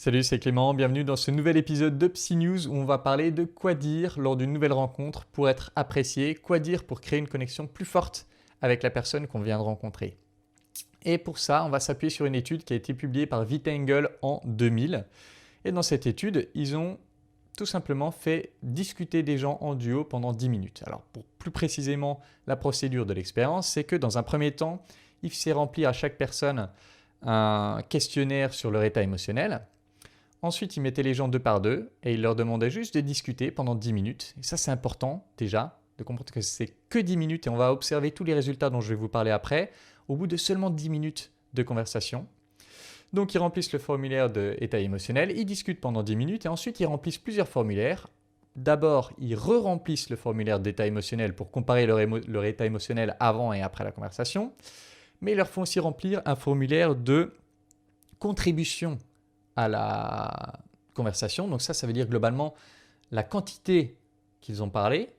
Salut, c'est Clément, bienvenue dans ce nouvel épisode de Psy News où on va parler de quoi dire lors d'une nouvelle rencontre pour être apprécié, quoi dire pour créer une connexion plus forte avec la personne qu'on vient de rencontrer. Et pour ça, on va s'appuyer sur une étude qui a été publiée par Vitengel en 2000. Et dans cette étude, ils ont tout simplement fait discuter des gens en duo pendant 10 minutes. Alors pour plus précisément, la procédure de l'expérience, c'est que dans un premier temps, il fait remplir à chaque personne un questionnaire sur leur état émotionnel. Ensuite, il mettait les gens deux par deux et il leur demandait juste de discuter pendant 10 minutes. Et ça, c'est important déjà de comprendre que c'est que 10 minutes et on va observer tous les résultats dont je vais vous parler après au bout de seulement 10 minutes de conversation. Donc, ils remplissent le formulaire d'état émotionnel, ils discutent pendant 10 minutes et ensuite, ils remplissent plusieurs formulaires. D'abord, ils re-remplissent le formulaire d'état émotionnel pour comparer leur état émotionnel avant et après la conversation. Mais ils leur font aussi remplir un formulaire de contribution à la conversation. Donc ça veut dire globalement la quantité qu'ils ont parlé,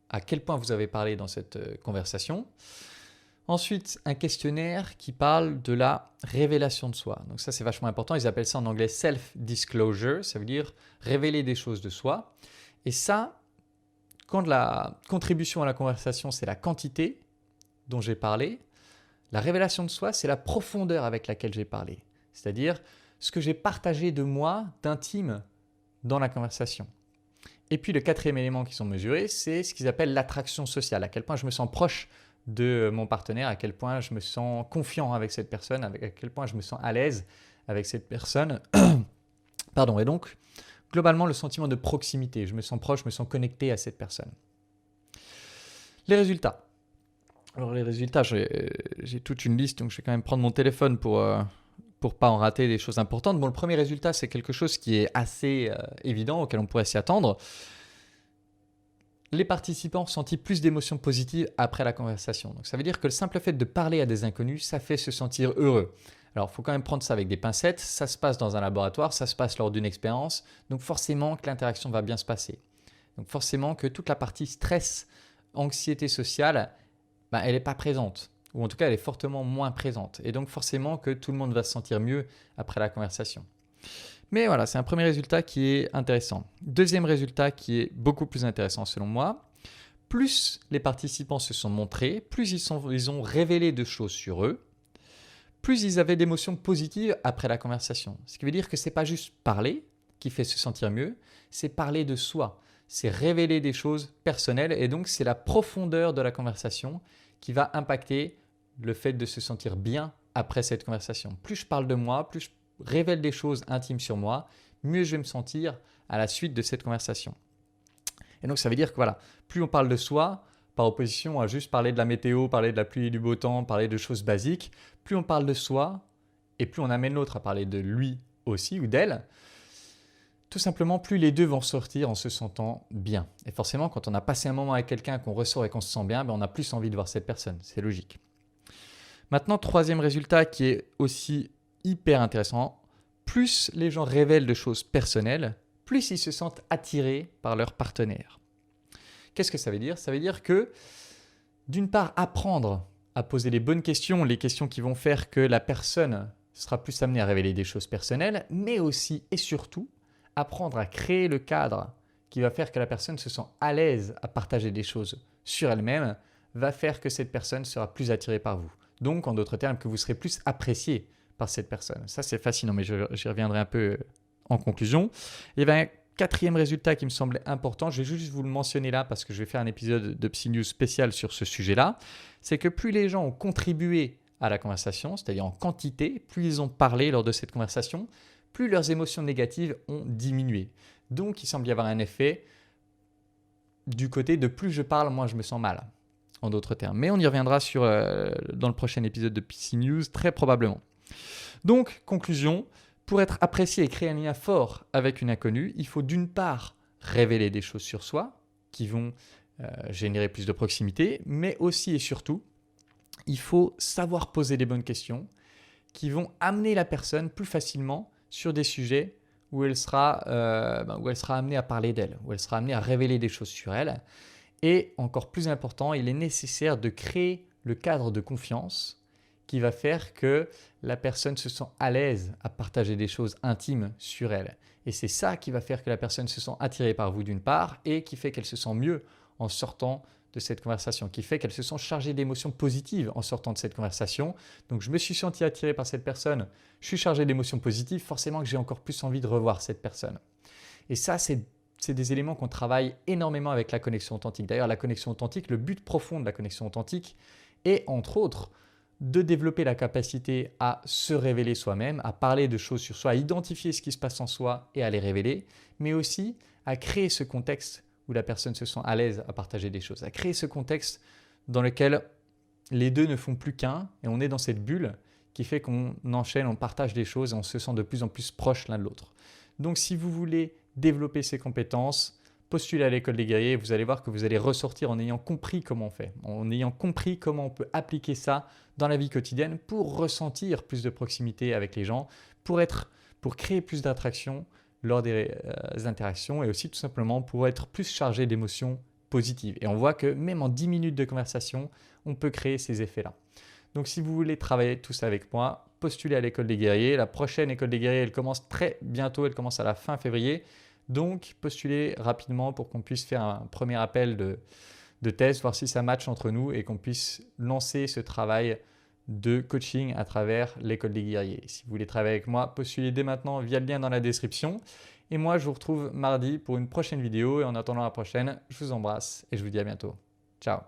à quel point vous avez parlé dans cette conversation. Ensuite, un questionnaire qui parle de la révélation de soi. Donc ça, c'est vachement important. Ils appellent ça en anglais self-disclosure. Ça veut dire révéler des choses de soi. Et ça, quand la contribution à la conversation, c'est la quantité dont j'ai parlé, la révélation de soi, c'est la profondeur avec laquelle j'ai parlé. C'est-à-dire ce que j'ai partagé de moi, d'intime, dans la conversation. Et puis le quatrième élément qu'ils ont mesuré, c'est ce qu'ils appellent l'attraction sociale. À quel point je me sens proche de mon partenaire, à quel point je me sens confiant avec cette personne, à quel point je me sens à l'aise avec cette personne. Pardon. Et donc, globalement, le sentiment de proximité. Je me sens proche, je me sens connecté à cette personne. Les résultats. Alors les résultats, j'ai toute une liste, donc je vais quand même prendre mon téléphone pour pas en rater des choses importantes. Bon, le premier résultat, c'est quelque chose qui est assez évident, auquel on pourrait s'y attendre. Les participants ont ressenti plus d'émotions positives après la conversation. Donc ça veut dire que le simple fait de parler à des inconnus, ça fait se sentir heureux. Alors il faut quand même prendre ça avec des pincettes, ça se passe dans un laboratoire, ça se passe lors d'une expérience, donc forcément que l'interaction va bien se passer. Donc forcément que toute la partie stress, anxiété sociale, elle n'est pas présente. Ou en tout cas, elle est fortement moins présente. Et donc forcément que tout le monde va se sentir mieux après la conversation. Mais voilà, c'est un premier résultat qui est intéressant. Deuxième résultat qui est beaucoup plus intéressant selon moi, plus les participants se sont montrés, plus ils ont révélé de choses sur eux, plus ils avaient d'émotions positives après la conversation. Ce qui veut dire que ce n'est pas juste parler qui fait se sentir mieux, c'est parler de soi. C'est révéler des choses personnelles et donc c'est la profondeur de la conversation qui va impacter le fait de se sentir bien après cette conversation. Plus je parle de moi, plus je révèle des choses intimes sur moi, mieux je vais me sentir à la suite de cette conversation. Et donc ça veut dire que voilà, plus on parle de soi, par opposition à juste parler de la météo, parler de la pluie et du beau temps, parler de choses basiques, plus on parle de soi et plus on amène l'autre à parler de lui aussi ou d'elle, tout simplement, plus les deux vont sortir en se sentant bien. Et forcément, quand on a passé un moment avec quelqu'un, qu'on ressort et qu'on se sent bien, on a plus envie de voir cette personne. C'est logique. Maintenant, troisième résultat qui est aussi hyper intéressant. Plus les gens révèlent de choses personnelles, plus ils se sentent attirés par leur partenaire. Qu'est-ce que ça veut dire ? Ça veut dire que, d'une part, apprendre à poser les bonnes questions, les questions qui vont faire que la personne sera plus amenée à révéler des choses personnelles, mais aussi et surtout, apprendre à créer le cadre qui va faire que la personne se sent à l'aise à partager des choses sur elle-même, va faire que cette personne sera plus attirée par vous. Donc, en d'autres termes, que vous serez plus apprécié par cette personne. Ça, c'est fascinant, mais j'y reviendrai un peu en conclusion. Il y avait un quatrième résultat qui me semblait important. Je vais juste vous le mentionner là parce que je vais faire un épisode de Psy News spécial sur ce sujet-là. C'est que plus les gens ont contribué à la conversation, c'est-à-dire en quantité, plus ils ont parlé lors de cette conversation, plus leurs émotions négatives ont diminué. Donc, il semble y avoir un effet du côté de plus je parle, moins je me sens mal, en d'autres termes. Mais on y reviendra dans le prochain épisode de PC News, très probablement. Donc, conclusion, pour être apprécié et créer un lien fort avec une inconnue, il faut d'une part révéler des choses sur soi qui vont générer plus de proximité, mais aussi et surtout, il faut savoir poser les bonnes questions qui vont amener la personne plus facilement sur des sujets où elle sera amenée à parler d'elle, où elle sera amenée à révéler des choses sur elle. Et encore plus important, il est nécessaire de créer le cadre de confiance qui va faire que la personne se sent à l'aise à partager des choses intimes sur elle. Et c'est ça qui va faire que la personne se sent attirée par vous d'une part et qui fait qu'elle se sent mieux en sortant de cette conversation, qui fait qu'elle se sent chargée d'émotions positives en sortant de cette conversation. Donc je me suis senti attiré par cette personne, je suis chargé d'émotions positives, forcément que j'ai encore plus envie de revoir cette personne. Et ça, c'est des éléments qu'on travaille énormément avec la connexion authentique. D'ailleurs, la connexion authentique, le but profond de la connexion authentique est entre autres de développer la capacité à se révéler soi-même, à parler de choses sur soi, à identifier ce qui se passe en soi et à les révéler, mais aussi à créer ce contexte où la personne se sent à l'aise à partager des choses, à créer ce contexte dans lequel les deux ne font plus qu'un et on est dans cette bulle qui fait qu'on enchaîne, on partage des choses et on se sent de plus en plus proche l'un de l'autre. Donc si vous voulez développer ces compétences, postulez à l'école des guerriers, vous allez voir que vous allez ressortir en ayant compris comment on fait, en ayant compris comment on peut appliquer ça dans la vie quotidienne pour ressentir plus de proximité avec les gens, pour créer plus d'attraction lors des interactions et aussi tout simplement pour être plus chargé d'émotions positives. Et on voit que même en 10 minutes de conversation, on peut créer ces effets-là. Donc si vous voulez travailler tout ça avec moi, postulez à l'école des guerriers. La prochaine école des guerriers, elle commence très bientôt, elle commence à la fin février. Donc postulez rapidement pour qu'on puisse faire un premier appel de test, voir si ça match entre nous et qu'on puisse lancer ce travail de coaching à travers l'école des guerriers. Si vous voulez travailler avec moi, postulez dès maintenant via le lien dans la description. Et moi, je vous retrouve mardi pour une prochaine vidéo. Et en attendant la prochaine, je vous embrasse et je vous dis à bientôt. Ciao.